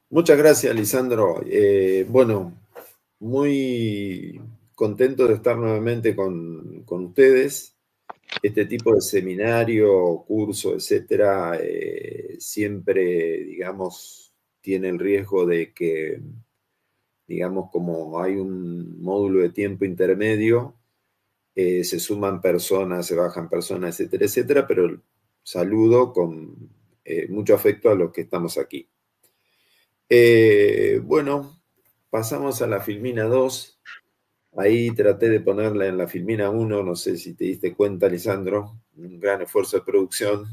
Muchas gracias, Lisandro. Bueno, muy contento de estar nuevamente con ustedes. Este tipo de seminario, curso, etcétera, siempre, digamos, tiene el riesgo de que, digamos, como hay un módulo de tiempo intermedio, se suman personas, se bajan personas, etcétera, etcétera, pero saludo con mucho afecto a los que estamos aquí. Bueno, pasamos a la Filmina 2. Ahí traté de ponerla en la Filmina 1, no sé si te diste cuenta, Lisandro, un gran esfuerzo de producción.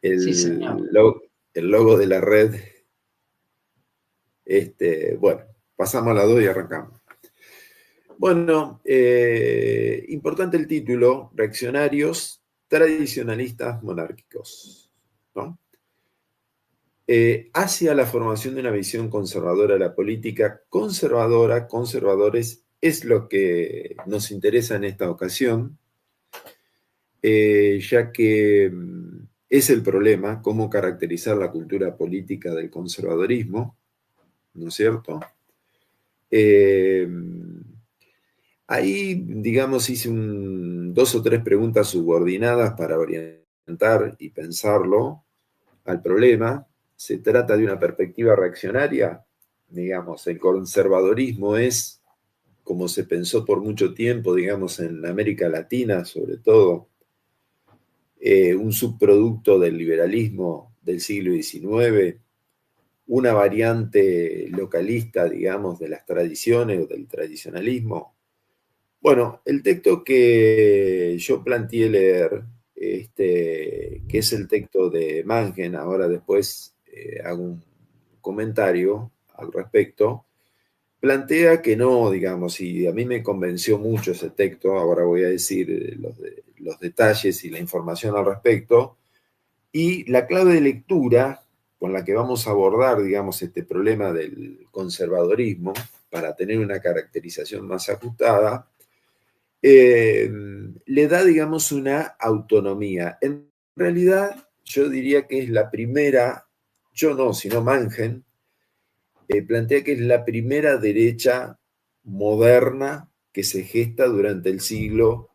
Sí, señor. El logo de la red. Bueno, pasamos a la 2 y arrancamos. Bueno, importante el título, Reaccionarios Tradicionalistas Monárquicos, ¿no? Hacia la formación de una visión conservadora de la política, conservadora, conservadores, es lo que nos interesa en esta ocasión, ya que es el problema, cómo caracterizar la cultura política del conservadorismo, ¿no es cierto? Ahí, digamos, hice dos o tres preguntas subordinadas para orientar y pensarlo al problema. Se trata de una perspectiva reaccionaria. Digamos, el conservadorismo es, como se pensó por mucho tiempo, digamos, en América Latina, sobre todo, un subproducto del liberalismo del siglo XIX, una variante localista, digamos, de las tradiciones o del tradicionalismo. Bueno, el texto que yo planteé leer, que es el texto de Mangen, ahora después hago un comentario al respecto, plantea que no, digamos, y a mí me convenció mucho ese texto, ahora voy a decir los detalles y la información al respecto, y la clave de lectura con la que vamos a abordar, digamos, este problema del conservadorismo, para tener una caracterización más ajustada, le da, digamos, una autonomía. En realidad, yo diría que es la primera, yo no, sino Mangen, plantea que es la primera derecha moderna que se gesta durante el siglo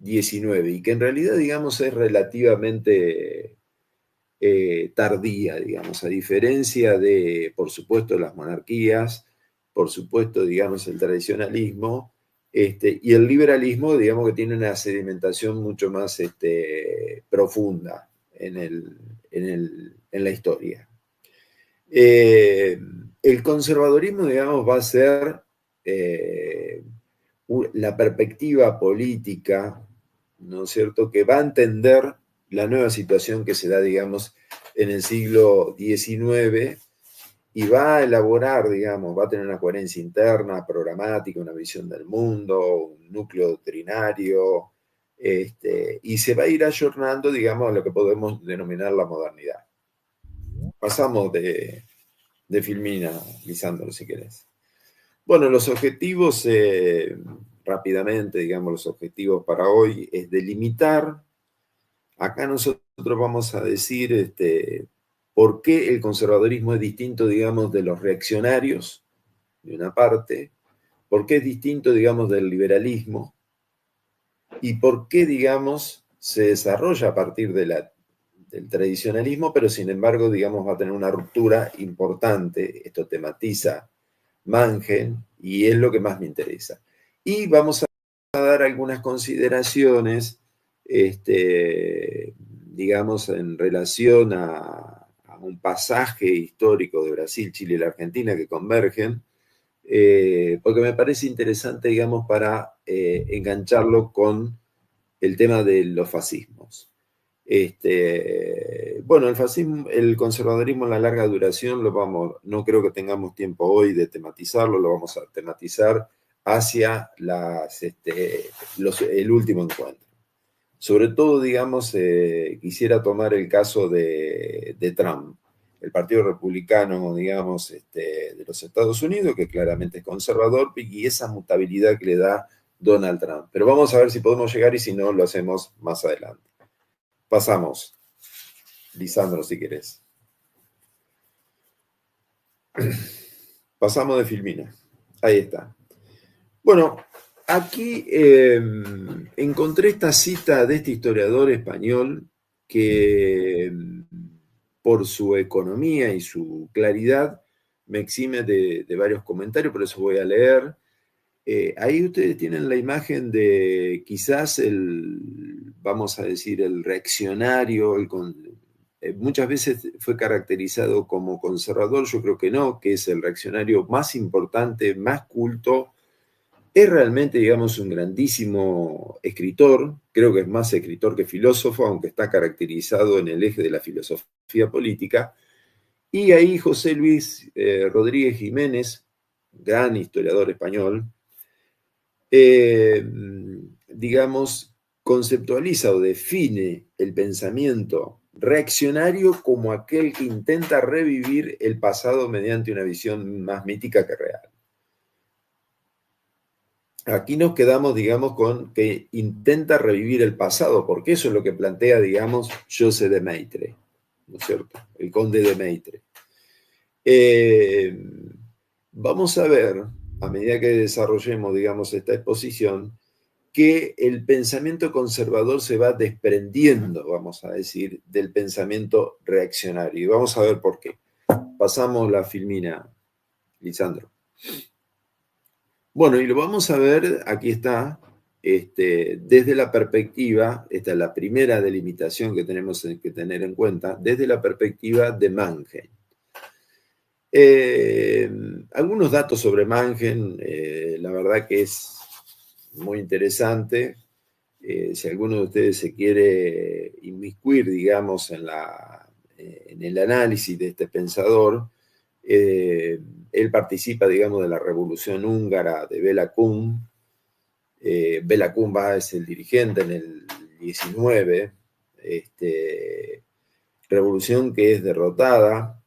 XIX y que en realidad, digamos, es relativamente tardía, digamos, a diferencia de, por supuesto, las monarquías, por supuesto, digamos, el tradicionalismo, y el liberalismo, digamos, que tiene una sedimentación mucho más profunda en la historia. El conservadorismo, digamos, va a ser eh, la perspectiva política, ¿no es cierto?, que va a entender la nueva situación que se da, digamos, en el siglo XIX y va a elaborar, digamos, va a tener una coherencia interna, programática, una visión del mundo, un núcleo doctrinario, y se va a ir ayornando, digamos, a lo que podemos denominar la modernidad. Pasamos de Filmina, Lisandro, si querés. Bueno, los objetivos, rápidamente, digamos, los objetivos para hoy es delimitar. Acá nosotros vamos a decir por qué el conservadorismo es distinto, digamos, de los reaccionarios, de una parte, por qué es distinto, digamos, del liberalismo y por qué, digamos, se desarrolla a partir del tradicionalismo, pero sin embargo, digamos, va a tener una ruptura importante. Esto tematiza Mangen y es lo que más me interesa. Y vamos a dar algunas consideraciones, digamos, en relación a un pasaje histórico de Brasil, Chile y la Argentina que convergen, porque me parece interesante, digamos, para engancharlo con el tema de los fascismos. Bueno, el fascismo, el conservadurismo en la larga duración, no creo que tengamos tiempo hoy de tematizarlo, lo vamos a tematizar hacia el último encuentro. Sobre todo, digamos, quisiera tomar el caso de Trump, el Partido Republicano, digamos, de los Estados Unidos, que claramente es conservador, y esa mutabilidad que le da Donald Trump. Pero vamos a ver si podemos llegar y si no, lo hacemos más adelante. Pasamos. Lisandro, si querés. Pasamos de Filmina. Ahí está. Bueno, aquí encontré esta cita de este historiador español que, por su economía y su claridad, me exime de varios comentarios, por eso voy a leer. Ahí ustedes tienen la imagen de quizás vamos a decir, el reaccionario, muchas veces fue caracterizado como conservador, yo creo que no, que es el reaccionario más importante, más culto. Es realmente, digamos, un grandísimo escritor, creo que es más escritor que filósofo, aunque está caracterizado en el eje de la filosofía política. Y ahí José Luis Rodríguez Jiménez, gran historiador español, digamos, conceptualiza o define el pensamiento reaccionario como aquel que intenta revivir el pasado mediante una visión más mítica que real. Aquí nos quedamos, digamos, con que intenta revivir el pasado, porque eso es lo que plantea, digamos, José de Maistre, ¿no es cierto? El conde de Maistre. Vamos a ver, a medida que desarrollemos, digamos, esta exposición, que el pensamiento conservador se va desprendiendo, vamos a decir, del pensamiento reaccionario. Y vamos a ver por qué. Pasamos la filmina, Lisandro. Bueno, y lo vamos a ver, aquí está, desde la perspectiva, esta es la primera delimitación que tenemos que tener en cuenta, desde la perspectiva de Mannheim. Algunos datos sobre Mannheim, la verdad que es muy interesante. Si alguno de ustedes se quiere inmiscuir, digamos, en el análisis de este pensador, él participa, digamos, de la revolución húngara de Béla Kun. Béla Kun es el dirigente en el 19, revolución que es derrotada.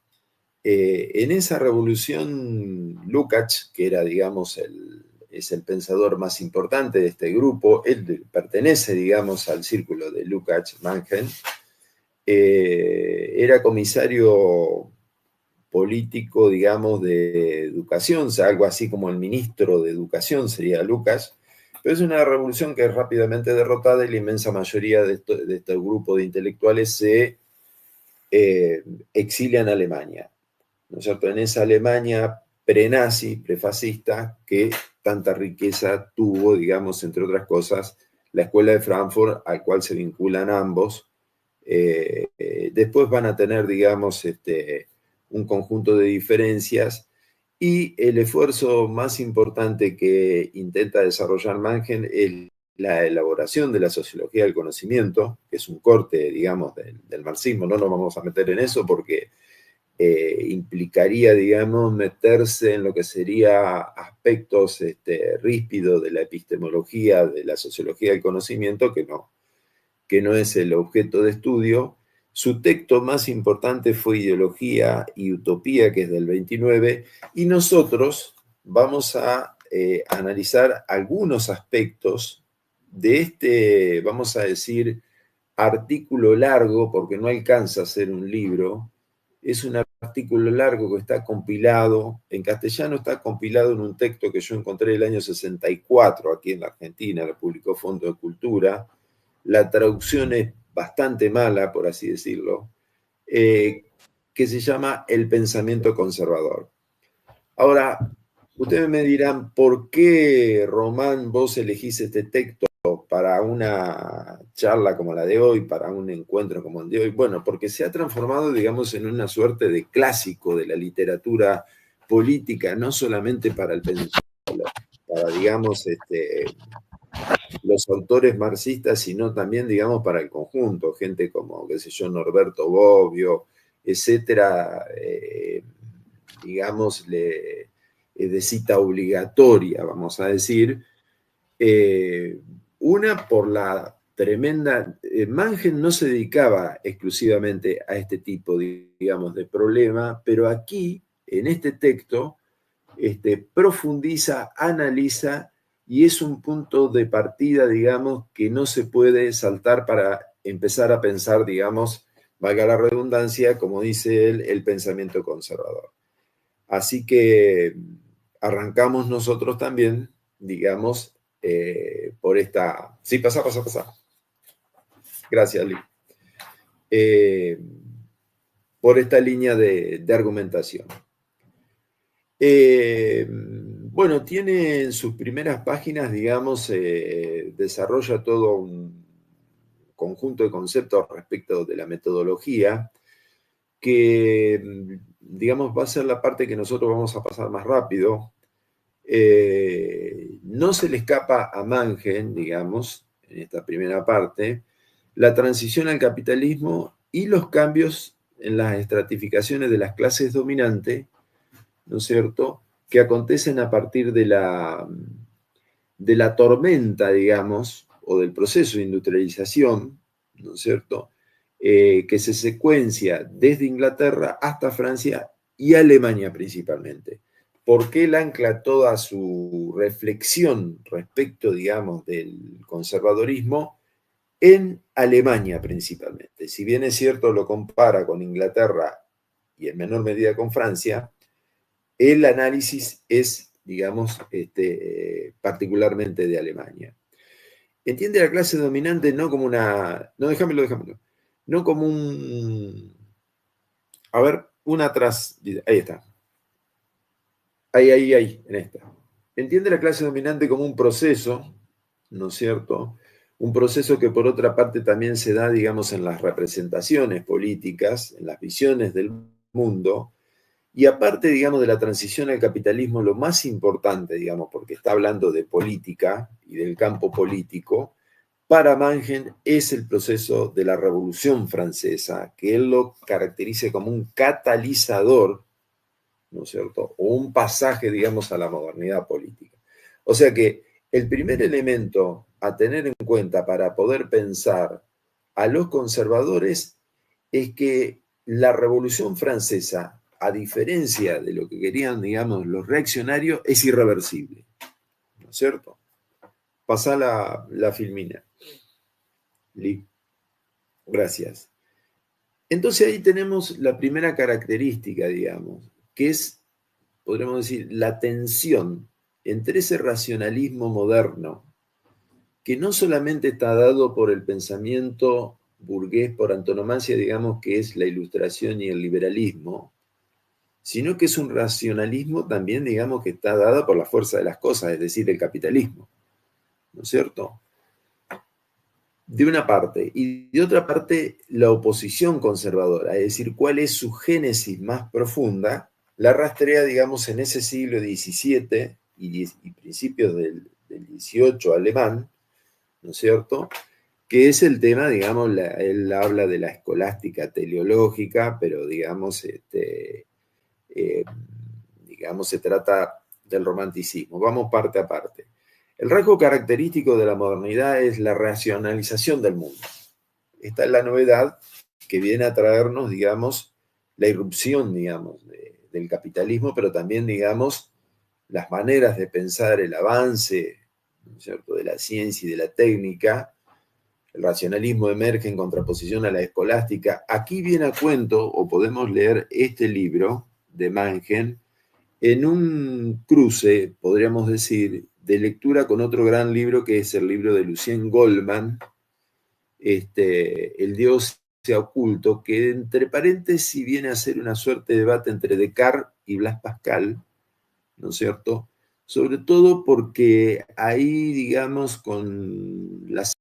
En esa revolución, Lukács, que era, digamos, es el pensador más importante de este grupo, él pertenece, digamos, al círculo de Lukács, Mannheim, era comisario político, digamos, de educación, o sea, algo así como el ministro de educación sería Lukács, pero es una revolución que es rápidamente derrotada y la inmensa mayoría de este grupo de intelectuales se exilian a Alemania, ¿no es cierto? En esa Alemania prenazi, prefascista, que tanta riqueza tuvo, digamos, entre otras cosas, la Escuela de Frankfurt, al cual se vinculan ambos. Después van a tener, digamos, un conjunto de diferencias y el esfuerzo más importante que intenta desarrollar Mannheim es la elaboración de la sociología del conocimiento, que es un corte, digamos, del marxismo. No nos vamos a meter en eso porque implicaría, digamos, meterse en lo que sería aspectos ríspidos de la epistemología, de la sociología del conocimiento, que no es el objeto de estudio. Su texto más importante fue Ideología y Utopía, que es del 29, y nosotros vamos a analizar algunos aspectos de vamos a decir, artículo largo, porque no alcanza a ser un libro. Es un artículo largo que está compilado, en castellano está compilado en un texto que yo encontré el año 64 aquí en la Argentina, lo publicó Fondo de Cultura. La traducción es bastante mala, por así decirlo, que se llama El pensamiento conservador. Ahora, ustedes me dirán, ¿por qué, Román, vos elegís este texto para una charla como la de hoy, para un encuentro como el de hoy? Bueno, porque se ha transformado, digamos, en una suerte de clásico de la literatura política, no solamente para el pensamiento, para, digamos, los autores marxistas, sino también, digamos, para el conjunto, gente como, qué sé yo, Norberto Bobbio, etcétera, digamos, de cita obligatoria, vamos a decir. Una por la tremenda... Mannheim no se dedicaba exclusivamente a este tipo, digamos, de problema, pero aquí, en este texto, profundiza, analiza y es un punto de partida, digamos, que no se puede saltar para empezar a pensar, digamos, valga la redundancia, como dice él, el pensamiento conservador. Así que arrancamos nosotros también, digamos, por esta... Sí, pasa. Gracias, Lee. Por esta línea de argumentación. Bueno, tiene en sus primeras páginas, digamos, desarrolla todo un conjunto de conceptos respecto de la metodología que, digamos, va a ser la parte que nosotros vamos a pasar más rápido. No se le escapa a Manngen, digamos, en esta primera parte, la transición al capitalismo y los cambios en las estratificaciones de las clases dominantes, ¿no es cierto?, que acontecen a partir de la tormenta, digamos, o del proceso de industrialización, ¿no es cierto?, que se secuencia desde Inglaterra hasta Francia y Alemania principalmente. ¿Por qué él ancla toda su reflexión respecto, digamos, del conservadorismo en Alemania principalmente? Si bien es cierto, lo compara con Inglaterra y en menor medida con Francia, el análisis es, digamos, particularmente de Alemania. Entiende la clase dominante no como una... No, déjamelo. No como un... A ver, una atrás. Ahí está. Ahí, en esta. Entiende la clase dominante como un proceso, ¿no es cierto? Un proceso que por otra parte también se da, digamos, en las representaciones políticas, en las visiones del mundo, y aparte, digamos, de la transición al capitalismo, lo más importante, digamos, porque está hablando de política y del campo político, para Manngen es el proceso de la Revolución Francesa, que él lo caracteriza como un catalizador, ¿no es cierto?, o un pasaje, digamos, a la modernidad política. O sea que el primer elemento a tener en cuenta para poder pensar a los conservadores es que la Revolución Francesa, a diferencia de lo que querían, digamos, los reaccionarios, es irreversible, ¿no es cierto? Pasá la filmina. Gracias. Entonces ahí tenemos la primera característica, digamos, que es, podríamos decir, la tensión entre ese racionalismo moderno, que no solamente está dado por el pensamiento burgués por antonomasia, digamos, que es la ilustración y el liberalismo, sino que es un racionalismo también, digamos, que está dado por la fuerza de las cosas, es decir, el capitalismo, ¿no es cierto? De una parte, y de otra parte, la oposición conservadora, es decir, cuál es su génesis más profunda, la rastrea, digamos, en ese siglo XVII y principios del XVIII alemán, ¿no es cierto?, que es el tema, digamos, él habla de la escolástica teleológica, pero digamos, se trata del romanticismo. Vamos parte a parte. El rasgo característico de la modernidad es la racionalización del mundo. Esta es la novedad que viene a traernos, digamos, la irrupción, digamos, del capitalismo, pero también, digamos, las maneras de pensar el avance, ¿no es cierto?, de la ciencia y de la técnica. El racionalismo emerge en contraposición a la escolástica. Aquí viene a cuento, o podemos leer este libro de Manngen, en un cruce, podríamos decir, de lectura con otro gran libro que es el libro de Lucien Goldman, El Dios se ha oculto, que entre paréntesis viene a ser una suerte de debate entre Descartes y Blas Pascal, ¿no es cierto? Sobre todo porque ahí, digamos, con las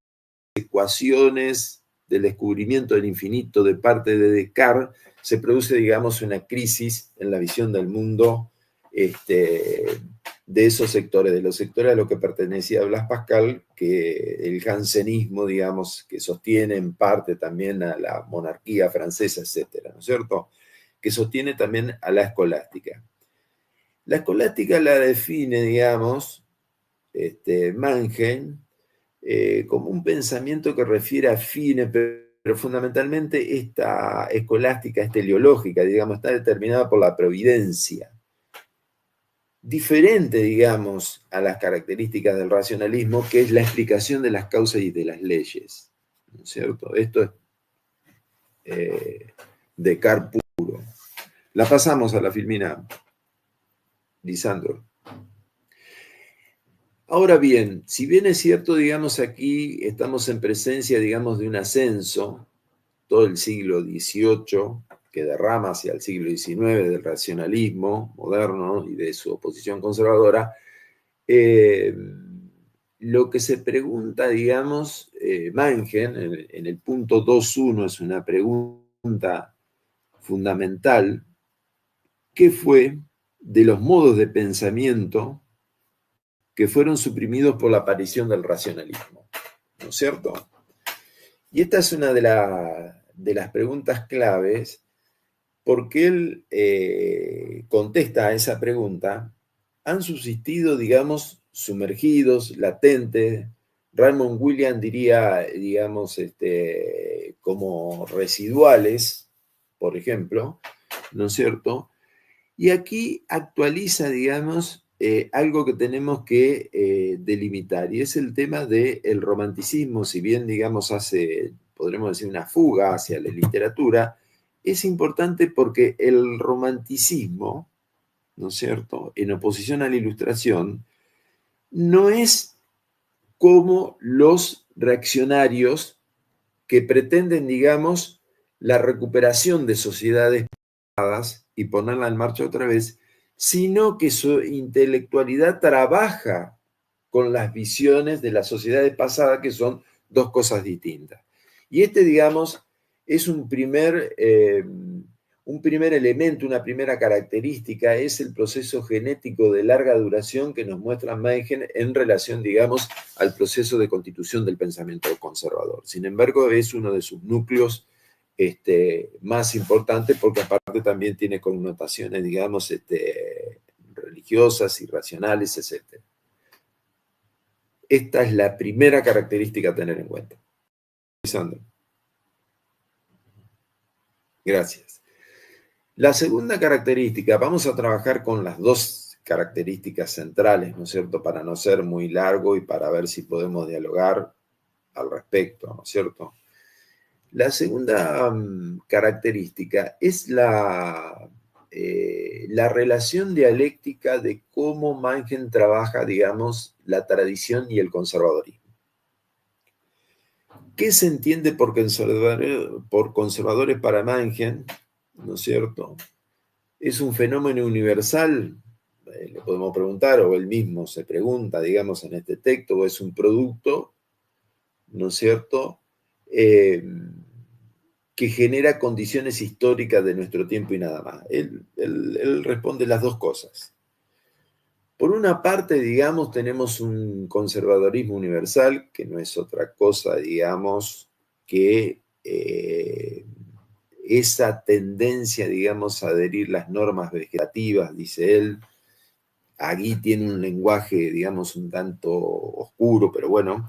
ecuaciones del descubrimiento del infinito de parte de Descartes, se produce, digamos, una crisis en la visión del mundo de esos sectores, de los sectores a los que pertenecía Blas Pascal, que el jansenismo, digamos, que sostiene en parte también a la monarquía francesa, etcétera, ¿no es cierto?, que sostiene también a la escolástica. La escolástica la define, digamos, Manngen, como un pensamiento que refiere a fines, pero fundamentalmente esta escolástica, esta teleológica, digamos, está determinada por la providencia. Diferente, digamos, a las características del racionalismo, que es la explicación de las causas y de las leyes, ¿no es cierto? Esto es Descartes puro. La pasamos a la filmina. Lisandro. Ahora bien, si bien es cierto, digamos, aquí estamos en presencia, digamos, de un ascenso, todo el siglo XVIII, que derrama hacia el siglo XIX del racionalismo moderno y de su oposición conservadora, lo que se pregunta, digamos, Manngen, en el punto 2.1 es una pregunta fundamental, ¿qué fue de los modos de pensamiento que fueron suprimidos por la aparición del racionalismo? ¿No es cierto? Y esta es una de las preguntas claves, porque él contesta a esa pregunta. Han subsistido, digamos, sumergidos, latentes, Raymond Williams diría, digamos, como residuales, por ejemplo, ¿no es cierto? Y aquí actualiza, digamos, algo que tenemos que delimitar, y es el tema del romanticismo. Si bien, digamos, hace, podremos decir, una fuga hacia la literatura, es importante porque el romanticismo, ¿no es cierto?, en oposición a la Ilustración, no es como los reaccionarios que pretenden, digamos, la recuperación de sociedades y ponerla en marcha otra vez, sino que su intelectualidad trabaja con las visiones de las sociedades pasadas, que son dos cosas distintas. Y digamos, es un primer elemento, una primera característica, es el proceso genético de larga duración que nos muestra Manngen en relación, digamos, al proceso de constitución del pensamiento conservador. Sin embargo, es uno de sus núcleos más importante, porque aparte también tiene connotaciones, digamos, religiosas, irracionales, etc. Esta es la primera característica a tener en cuenta. Lisandro. Gracias. La segunda característica, vamos a trabajar con las dos características centrales, ¿no es cierto?, para no ser muy largo y para ver si podemos dialogar al respecto, ¿no es cierto? La segunda característica es la relación dialéctica de cómo Manngen trabaja, digamos, la tradición y el conservadorismo. ¿Qué se entiende por conservadores para Manngen? ¿No es cierto? ¿Es un fenómeno universal? Le podemos preguntar, o él mismo se pregunta, digamos, en este texto, o es un producto, ¿no es cierto?, que genera condiciones históricas de nuestro tiempo y nada más. Él responde las dos cosas. Por una parte, digamos, tenemos un conservadorismo universal, que no es otra cosa, digamos, que esa tendencia, digamos, a adherir las normas vegetativas, dice él. Aquí tiene un lenguaje, digamos, un tanto oscuro, pero bueno,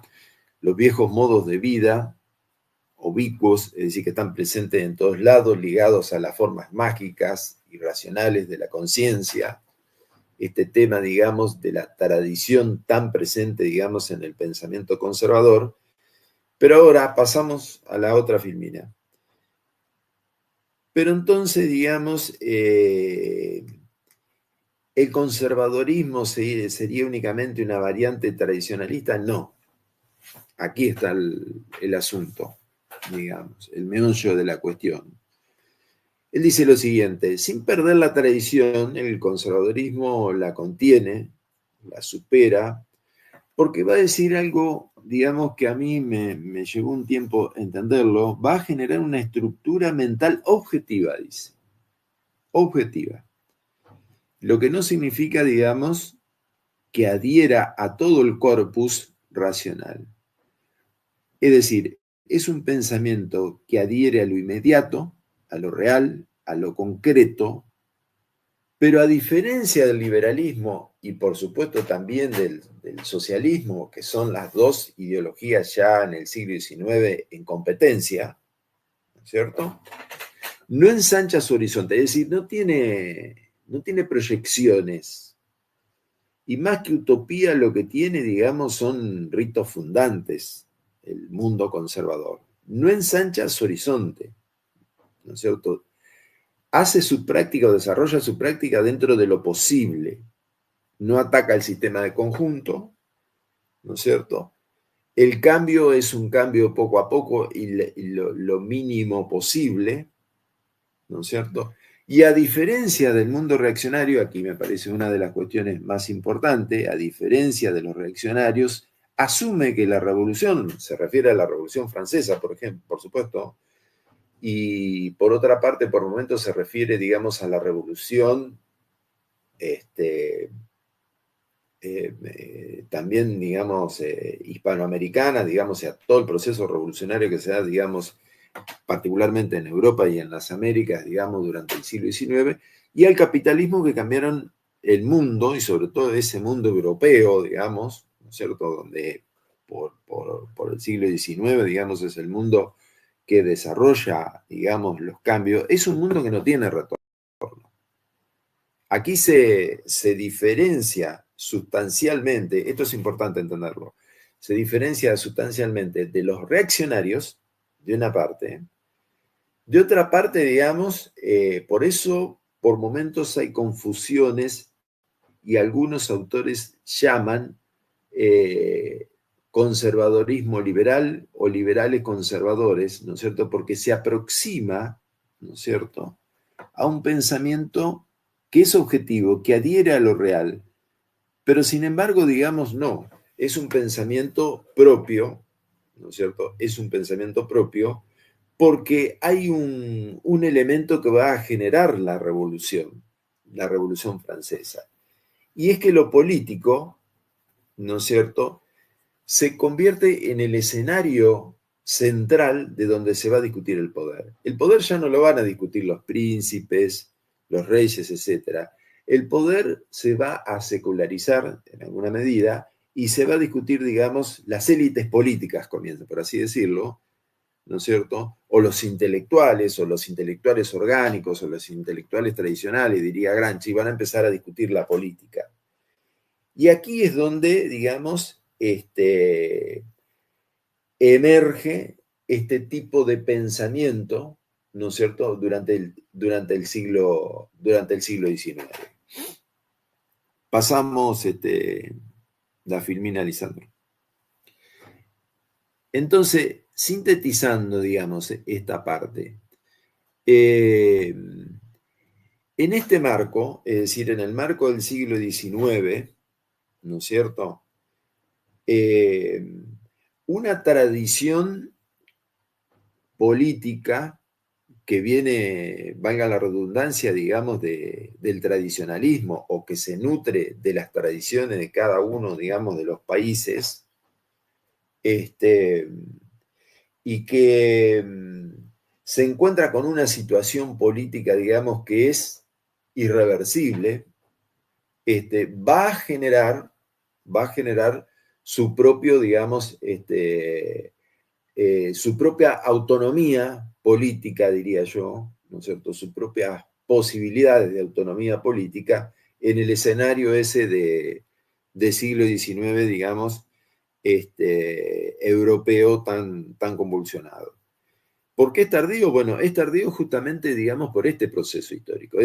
los viejos modos de vida, ubicuos, es decir, que están presentes en todos lados, ligados a las formas mágicas y racionales de la conciencia. Este tema, digamos, de la tradición tan presente, digamos, en el pensamiento conservador. Pero ahora pasamos a la otra filmina. Pero entonces, digamos, ¿el conservadorismo sería únicamente una variante tradicionalista? No. Aquí está el asunto, digamos, el meollo de la cuestión. Él dice lo siguiente: sin perder la tradición, el conservadorismo la contiene, la supera, porque va a decir algo, digamos, que a mí me llevó un tiempo entenderlo. Va a generar una estructura mental objetiva, dice. Objetiva. Lo que no significa, digamos, que adhiera a todo el corpus racional. Es decir, es un pensamiento que adhiere a lo inmediato, a lo real, a lo concreto, pero a diferencia del liberalismo y por supuesto también del socialismo, que son las dos ideologías ya en el siglo XIX en competencia, ¿no es cierto?, no ensancha su horizonte, es decir, no tiene proyecciones. Y más que utopía, lo que tiene, digamos, son ritos fundantes, el mundo conservador. No ensancha su horizonte, ¿no es cierto? Hace su práctica o desarrolla su práctica dentro de lo posible. no ataca el sistema de conjunto, ¿no es cierto? El cambio es un cambio poco a poco y lo mínimo posible, ¿no es cierto? Y a diferencia del mundo reaccionario, aquí me parece una de las cuestiones más importantes, a diferencia de los reaccionarios, asume que la revolución, se refiere a la Revolución Francesa, por ejemplo, por supuesto, y por otra parte, por momentos se refiere, digamos, a la revolución también, digamos, hispanoamericana, digamos, a todo el proceso revolucionario que se da, digamos, particularmente en Europa y en las Américas, digamos, durante el siglo XIX, y al capitalismo que cambiaron el mundo, y sobre todo ese mundo europeo, digamos, ¿no es cierto?, donde por el siglo XIX, digamos, es el mundo que desarrolla, digamos, los cambios, es un mundo que no tiene retorno. Aquí se diferencia sustancialmente, esto es importante entenderlo, se diferencia sustancialmente de los reaccionarios, de una parte. De otra parte, digamos, por eso por momentos hay confusiones y algunos autores llaman conservadorismo liberal o liberales conservadores, ¿no es cierto? Porque se aproxima, ¿no es cierto?, a un pensamiento que es objetivo, que adhiere a lo real, pero sin embargo, digamos, no, es un pensamiento propio, ¿no es cierto? Es un pensamiento propio porque hay un elemento que va a generar la Revolución Francesa. Y es que lo político, ¿no es cierto?, se convierte en el escenario central de donde se va a discutir el poder. El poder ya no lo van a discutir los príncipes, los reyes, etc. El poder se va a secularizar en alguna medida y se va a discutir, digamos, las élites políticas, comienza, por así decirlo, ¿no es cierto? O los intelectuales orgánicos, o los intelectuales tradicionales, diría Gramsci, van a empezar a discutir la política. Y aquí es donde, digamos, emerge este tipo de pensamiento, ¿no es cierto?, durante el siglo XIX. Pasamos la filmina, Lisandro. Entonces, sintetizando, digamos, esta parte, en este marco, es decir, en el marco del siglo XIX, ¿no es cierto?, una tradición política que viene, valga la redundancia, digamos, del tradicionalismo o que se nutre de las tradiciones de cada uno, digamos, de los países, y que se encuentra con una situación política, digamos, que es irreversible, va a generar su propio, digamos, su propia autonomía política, diría yo, ¿no es cierto?, sus propias posibilidades de autonomía política en el escenario ese de siglo XIX, digamos, europeo tan convulsionado. ¿Por qué es tardío? Bueno, es tardío justamente, digamos, por este proceso histórico.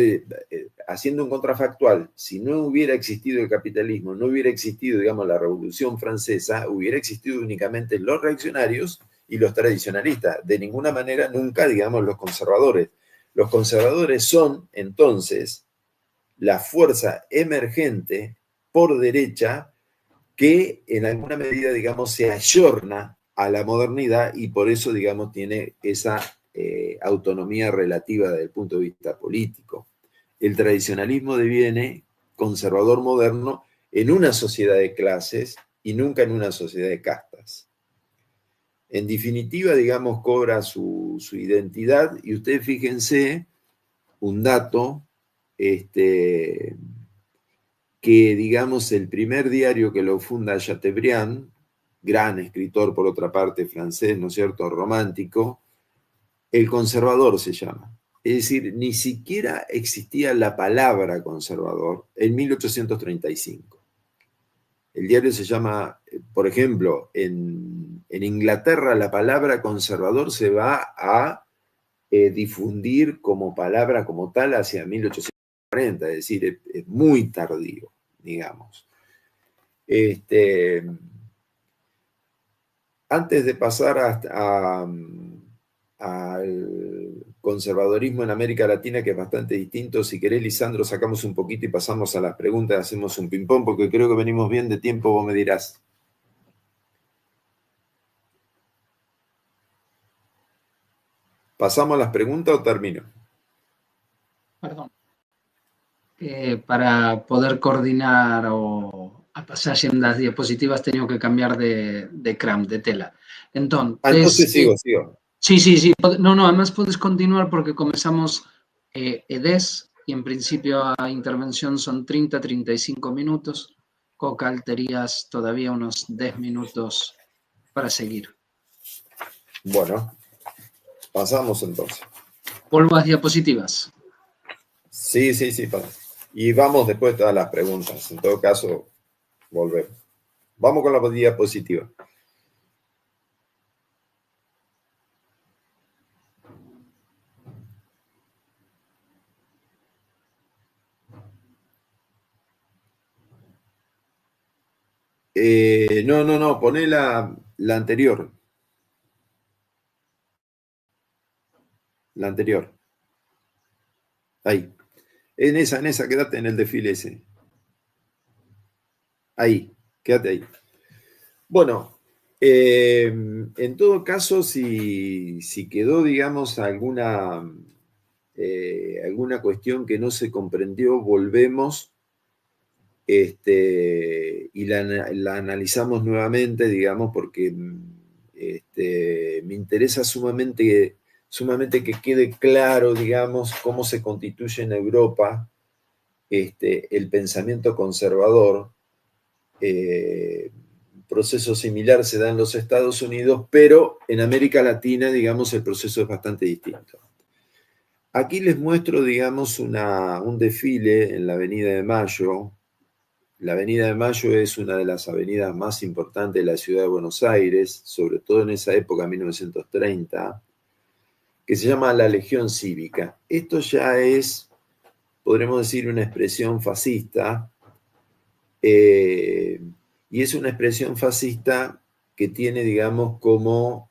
Haciendo un contrafactual, si no hubiera existido el capitalismo, no hubiera existido, digamos, la Revolución Francesa, hubiera existido únicamente los reaccionarios y los tradicionalistas. De ninguna manera, nunca, digamos, los conservadores. Los conservadores son, entonces, la fuerza emergente por derecha que en alguna medida, digamos, se ayorna a la modernidad y por eso, digamos, tiene esa autonomía relativa desde el punto de vista político. El tradicionalismo deviene conservador moderno en una sociedad de clases y nunca en una sociedad de castas. En definitiva, digamos, cobra su identidad y ustedes fíjense un dato, que, digamos, el primer diario que lo funda Chateaubriand, gran escritor, por otra parte, francés, ¿no es cierto?, romántico, El Conservador se llama. Es decir, ni siquiera existía la palabra conservador en 1835. El diario se llama, por ejemplo, en Inglaterra la palabra conservador se va a difundir como palabra como tal hacia 1840, es decir, es muy tardío, digamos. Antes de pasar al conservadorismo en América Latina, que es bastante distinto, si querés, Lisandro, sacamos un poquito y pasamos a las preguntas, hacemos un ping-pong, porque creo que venimos bien de tiempo, vos me dirás. ¿Pasamos a las preguntas o termino? Perdón. Para poder coordinar o a pasarse en las diapositivas tengo que cambiar de cram, de tela. Entonces sigo. Sí. No, además puedes continuar porque comenzamos EDES y en principio a intervención son 30-35 minutos. Cocal terías todavía unos 10 minutos para seguir. Bueno, pasamos entonces. Vuelvo a diapositivas. Sí. Y vamos después de todas las preguntas. En todo caso, volvemos. Vamos con la diapositiva. No, poné la anterior. La anterior. Ahí. En esa, quédate en el desfile ese. Ahí, quédate ahí. Bueno, en todo caso, si quedó, digamos, alguna cuestión que no se comprendió, volvemos y la analizamos nuevamente, digamos, porque me interesa sumamente que quede claro, digamos, cómo se constituye en Europa el pensamiento conservador. Proceso similar se da en los Estados Unidos, pero en América Latina, digamos, el proceso es bastante distinto. Aquí les muestro, digamos, un desfile en la Avenida de Mayo. La Avenida de Mayo es una de las avenidas más importantes de la ciudad de Buenos Aires, sobre todo en esa época, 1930, que se llama la Legión Cívica. Esto ya es, podremos decir, una expresión fascista, y es una expresión fascista que tiene, digamos, como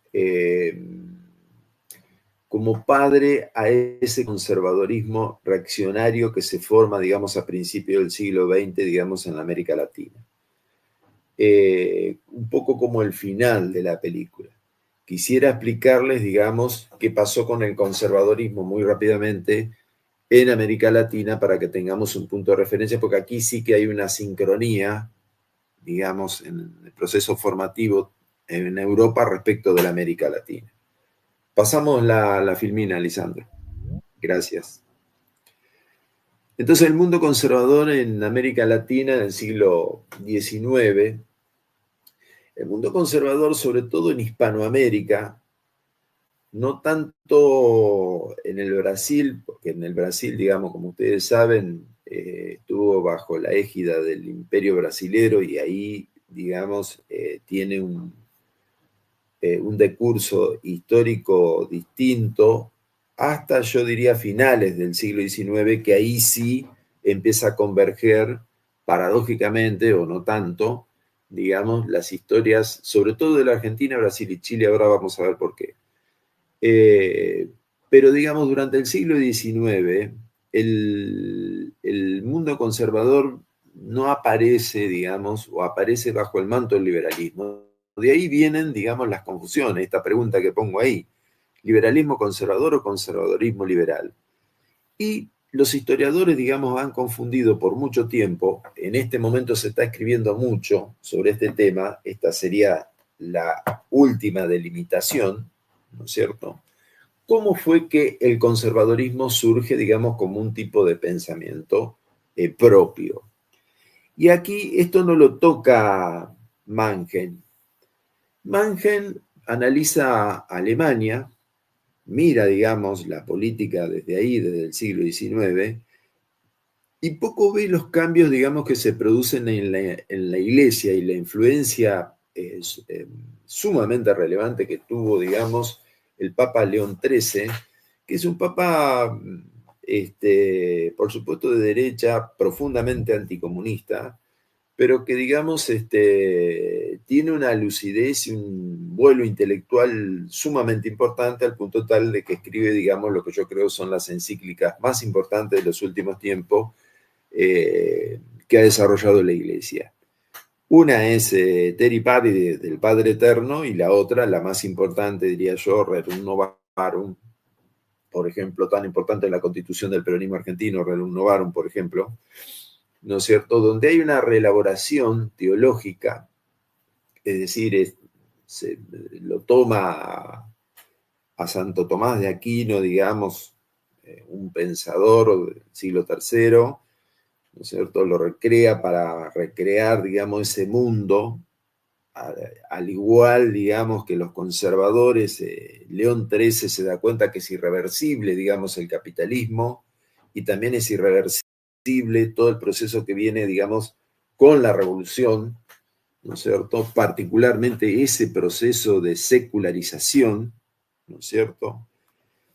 padre a ese conservadorismo reaccionario que se forma, digamos, a principios del siglo XX, digamos, en América Latina. Un poco como el final de la película. Quisiera explicarles, digamos, qué pasó con el conservadorismo muy rápidamente en América Latina para que tengamos un punto de referencia, porque aquí sí que hay una sincronía, digamos, en el proceso formativo en Europa respecto de la América Latina. Pasamos la filmina, Lisandro. Gracias. Entonces, el mundo conservador en América Latina en el siglo XIX, el mundo conservador, sobre todo en Hispanoamérica, no tanto en el Brasil, porque en el Brasil, digamos, como ustedes saben, estuvo bajo la égida del Imperio Brasilero y ahí, digamos, tiene un decurso histórico distinto hasta, yo diría, finales del siglo XIX, que ahí sí empieza a converger, paradójicamente, o no tanto, digamos, las historias, sobre todo de la Argentina, Brasil y Chile, ahora vamos a ver por qué. Pero, digamos, durante el siglo XIX, el mundo conservador no aparece, digamos, o aparece bajo el manto del liberalismo. De ahí vienen, digamos, las confusiones, esta pregunta que pongo ahí, ¿liberalismo conservador o conservadorismo liberal? Y los historiadores, digamos, han confundido por mucho tiempo, en este momento se está escribiendo mucho sobre este tema, esta sería la última delimitación, ¿no es cierto? ¿Cómo fue que el conservadorismo surge, digamos, como un tipo de pensamiento propio? Y aquí esto no lo toca Mannheim. Mannheim analiza Alemania, mira, digamos, la política desde ahí, desde el siglo XIX, y poco ve los cambios, digamos, que se producen en la Iglesia y la influencia sumamente relevante que tuvo, digamos, el Papa León XIII, que es un papa, por supuesto, de derecha, profundamente anticomunista, pero que, digamos, tiene una lucidez y un vuelo intelectual sumamente importante, al punto tal de que escribe, digamos, lo que yo creo son las encíclicas más importantes de los últimos tiempos que ha desarrollado la Iglesia. Una es Terry Pari del Padre Eterno, y la otra, la más importante, diría yo, Rerum Novarum, por ejemplo, tan importante en la constitución del peronismo argentino, Rerum Novarum, por ejemplo, ¿no es cierto?, donde hay una reelaboración teológica, es decir, lo toma a Santo Tomás de Aquino, digamos, un pensador del siglo III, ¿no es cierto?, lo recrea para recrear, digamos, ese mundo, al igual, digamos, que los conservadores, León XIII se da cuenta que es irreversible, digamos, el capitalismo, y también es irreversible todo el proceso que viene, digamos, con la revolución, ¿no es cierto?, particularmente ese proceso de secularización, ¿no es cierto?,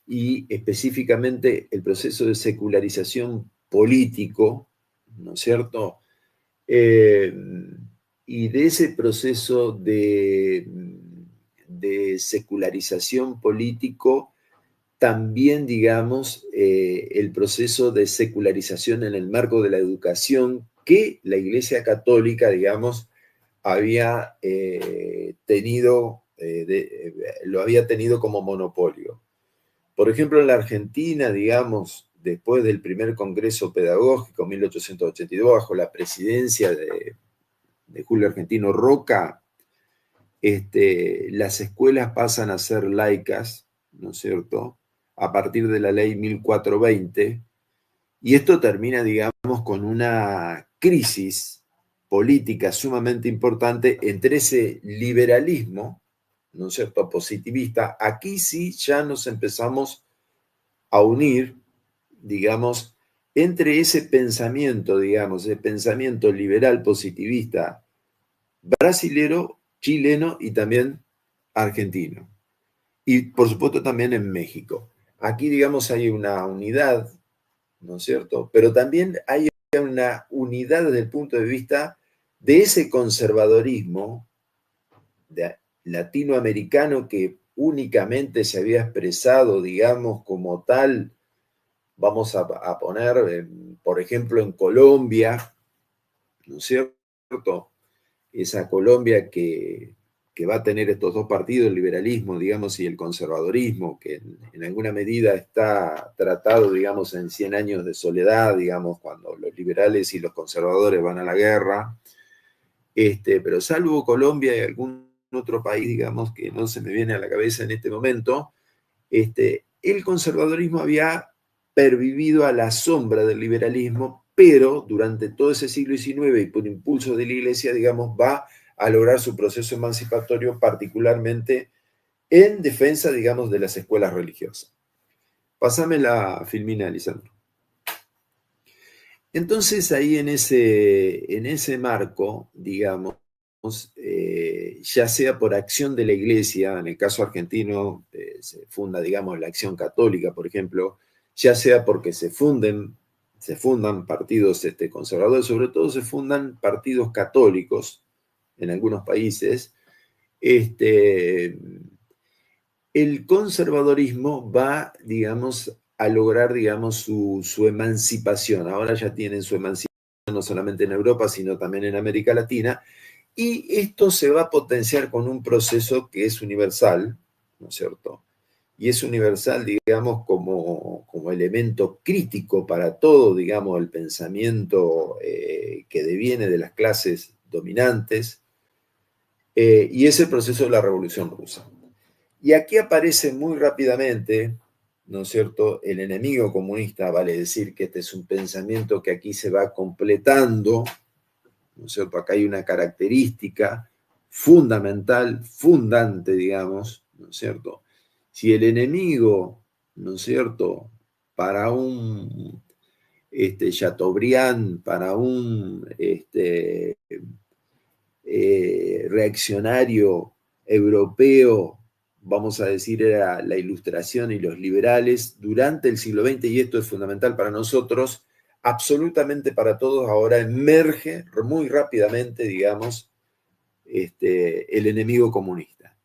y específicamente el proceso de secularización político, ¿no es cierto?, y de ese proceso de secularización político, también, digamos, el proceso de secularización en el marco de la educación que la Iglesia Católica, digamos, había tenido, lo había tenido como monopolio. Por ejemplo, en la Argentina, digamos, después del primer Congreso Pedagógico, 1882, bajo la presidencia de Julio Argentino Roca, las escuelas pasan a ser laicas, ¿no es cierto?, a partir de la ley 1420, y esto termina, digamos, con una crisis política sumamente importante entre ese liberalismo, ¿no es cierto?, positivista. Aquí sí ya nos empezamos a unir, digamos, entre ese pensamiento, digamos, el pensamiento liberal positivista brasilero, chileno y también argentino. Y por supuesto también en México. Aquí, digamos, hay una unidad, ¿no es cierto? Pero también hay una unidad desde el punto de vista de ese conservadorismo latinoamericano que únicamente se había expresado, digamos, como tal. Vamos a poner, por ejemplo, en Colombia, ¿no es cierto?, esa Colombia que va a tener estos dos partidos, el liberalismo, digamos, y el conservadorismo, que en alguna medida está tratado, digamos, en 100 años de soledad, digamos, cuando los liberales y los conservadores van a la guerra. Pero salvo Colombia y algún otro país, digamos, que no se me viene a la cabeza en este momento, el conservadorismo había pervivido a la sombra del liberalismo, pero durante todo ese siglo XIX y por impulso de la Iglesia, digamos, va a lograr su proceso emancipatorio, particularmente en defensa, digamos, de las escuelas religiosas. Pásame la filmina, Lisandro. Entonces, ahí en ese marco, digamos, ya sea por acción de la Iglesia, en el caso argentino se funda, digamos, la Acción Católica, por ejemplo, ya sea porque se fundan partidos conservadores, sobre todo se fundan partidos católicos en algunos países, el conservadorismo va, digamos, a lograr, digamos, su emancipación. Ahora ya tienen su emancipación no solamente en Europa, sino también en América Latina, y esto se va a potenciar con un proceso que es universal, ¿no es cierto? Y es universal, digamos, como elemento crítico para todo, digamos, el pensamiento que deviene de las clases dominantes, y es el proceso de la Revolución Rusa. Y aquí aparece muy rápidamente, ¿no es cierto?, el enemigo comunista, vale decir que este es un pensamiento que aquí se va completando, ¿no es cierto? Acá hay una característica fundamental, fundante, digamos, ¿no es cierto? Si el enemigo, ¿no es cierto?, para un Chateaubriand, para un reaccionario europeo, vamos a decir, era la Ilustración y los liberales, durante el siglo XX, y esto es fundamental para nosotros, absolutamente para todos, ahora emerge muy rápidamente, digamos, el enemigo comunista.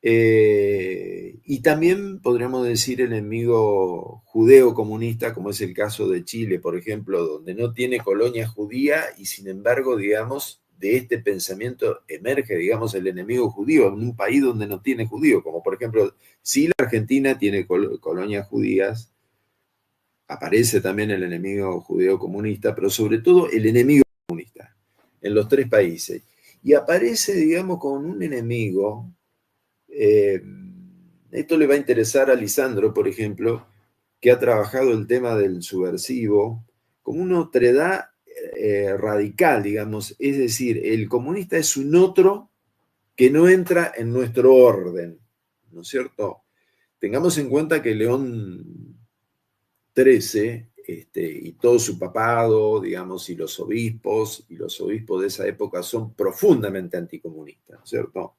Y también podríamos decir el enemigo judeo-comunista, como es el caso de Chile, por ejemplo, donde no tiene colonia judía y sin embargo, digamos, de este pensamiento emerge, digamos, el enemigo judío en un país donde no tiene judío, como por ejemplo, si la Argentina tiene colonias judías, aparece también el enemigo judeo-comunista, pero sobre todo el enemigo comunista en los tres países. Y aparece, digamos, con un enemigo. Esto le va a interesar a Lisandro, por ejemplo, que ha trabajado el tema del subversivo como una otredad radical, digamos. Es decir, el comunista es un otro que no entra en nuestro orden, ¿no es cierto? Tengamos en cuenta que León XIII y todo su papado, digamos, y los obispos de esa época son profundamente anticomunistas, ¿cierto?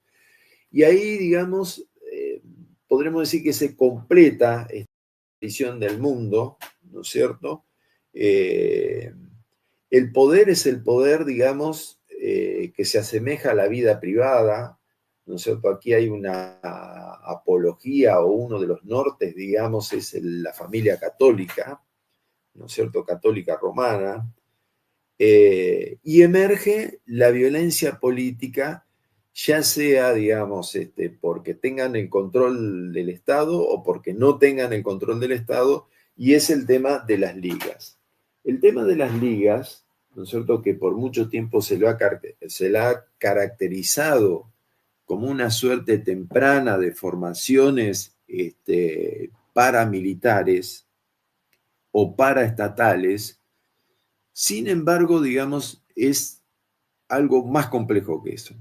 Y ahí, digamos, podremos decir que se completa esta visión del mundo, ¿no es cierto? El poder es el poder, digamos, que se asemeja a la vida privada, ¿no es cierto? Aquí hay una apología o uno de los nortes, digamos, es la familia católica, ¿no es cierto? Católica romana, y emerge la violencia política, ya sea, digamos, porque tengan el control del Estado o porque no tengan el control del Estado, y es el tema de las ligas. El tema de las ligas, ¿no es cierto?, que por mucho tiempo se la ha caracterizado como una suerte temprana de formaciones paramilitares o paraestatales. Sin embargo, digamos, es algo más complejo que eso.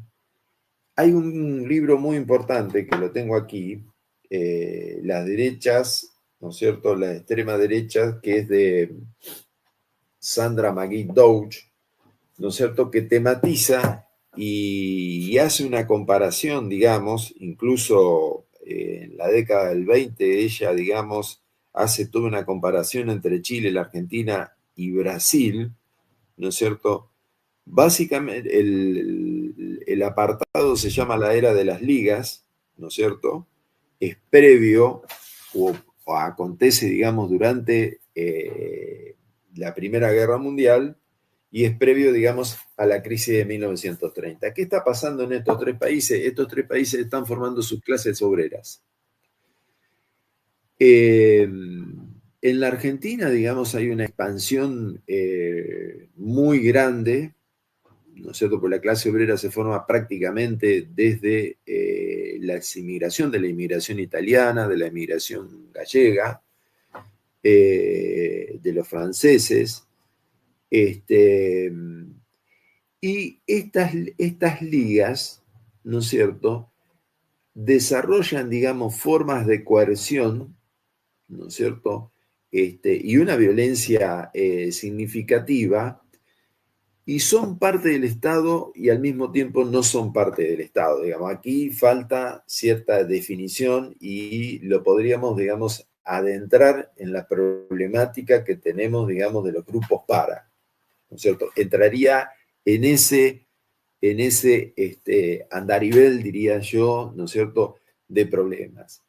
Hay un libro muy importante que lo tengo aquí, Las derechas, ¿no es cierto?, la extrema derecha, que es de Sandra McGee-Dodge, ¿no es cierto?, que tematiza y hace una comparación, digamos, incluso en la década del 20, ella, digamos, hace toda una comparación entre Chile, la Argentina y Brasil, ¿no es cierto? Básicamente, el apartado se llama la era de las ligas, ¿no es cierto? Es previo o acontece, digamos, durante la Primera Guerra Mundial y es previo, digamos, a la crisis de 1930. ¿Qué está pasando en estos tres países? Estos tres países están formando sus clases obreras. En la Argentina, digamos, hay una expansión muy grande, ¿no es cierto? Porque la clase obrera se forma prácticamente desde la inmigración, de la inmigración italiana, de la inmigración gallega, de los franceses. Y estas ligas, ¿no es cierto?, desarrollan, digamos, formas de coerción, ¿no es cierto?, y una violencia significativa, y son parte del Estado y al mismo tiempo no son parte del Estado. Digamos, aquí falta cierta definición y lo podríamos, digamos, adentrar en la problemática que tenemos, digamos, de los grupos para, ¿no es cierto? Entraría en ese andarivel, diría yo, ¿no es cierto?, de problemas.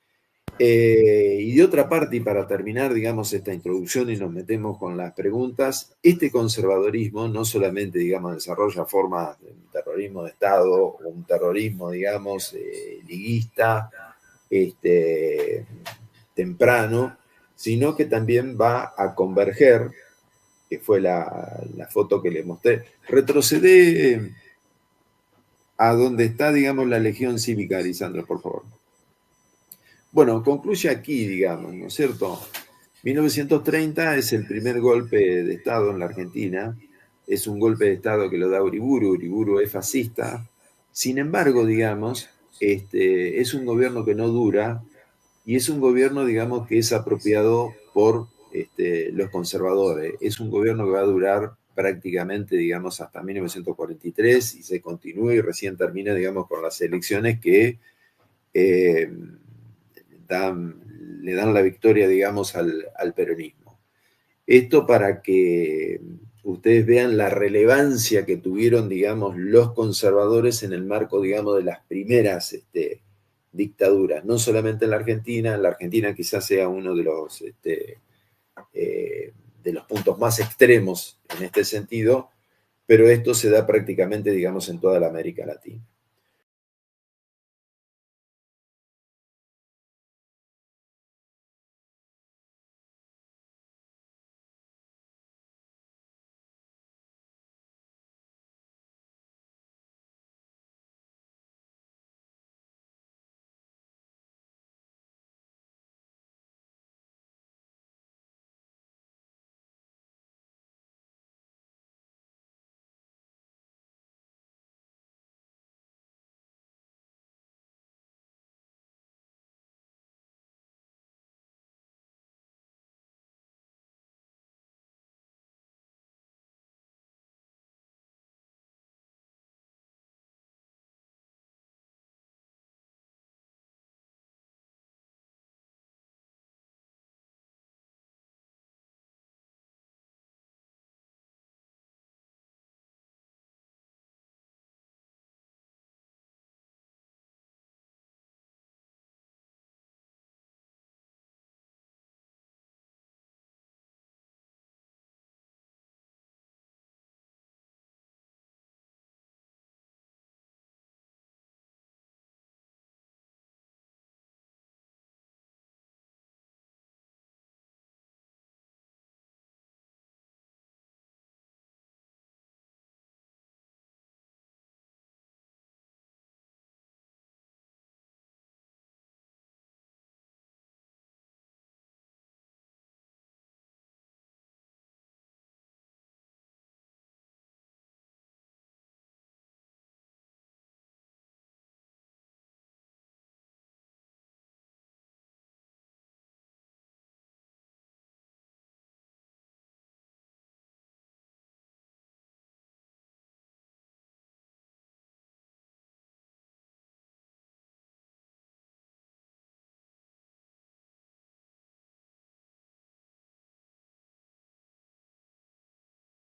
Y de otra parte, y para terminar, digamos, esta introducción y nos metemos con las preguntas, este conservadorismo no solamente, digamos, desarrolla formas de terrorismo de Estado o un terrorismo, digamos, liguista, temprano, sino que también va a converger, que fue la foto que le mostré. Retrocede a donde está, digamos, la Legión Cívica, Lisandro, por favor. Bueno, concluye aquí, digamos, ¿no es cierto? 1930 es el primer golpe de Estado en la Argentina. Es un golpe de Estado que lo da Uriburu. Uriburu es fascista. Sin embargo, digamos, es un gobierno que no dura y es un gobierno, digamos, que es apropiado por los conservadores. Es un gobierno que va a durar prácticamente, digamos, hasta 1943 y se continúa y recién termina, digamos, con las elecciones que le dan la victoria, digamos, al peronismo. Esto para que ustedes vean la relevancia que tuvieron, digamos, los conservadores en el marco, digamos, de las primeras dictaduras, no solamente en la Argentina quizás sea uno de los puntos más extremos en este sentido, pero esto se da prácticamente, digamos, en toda la América Latina.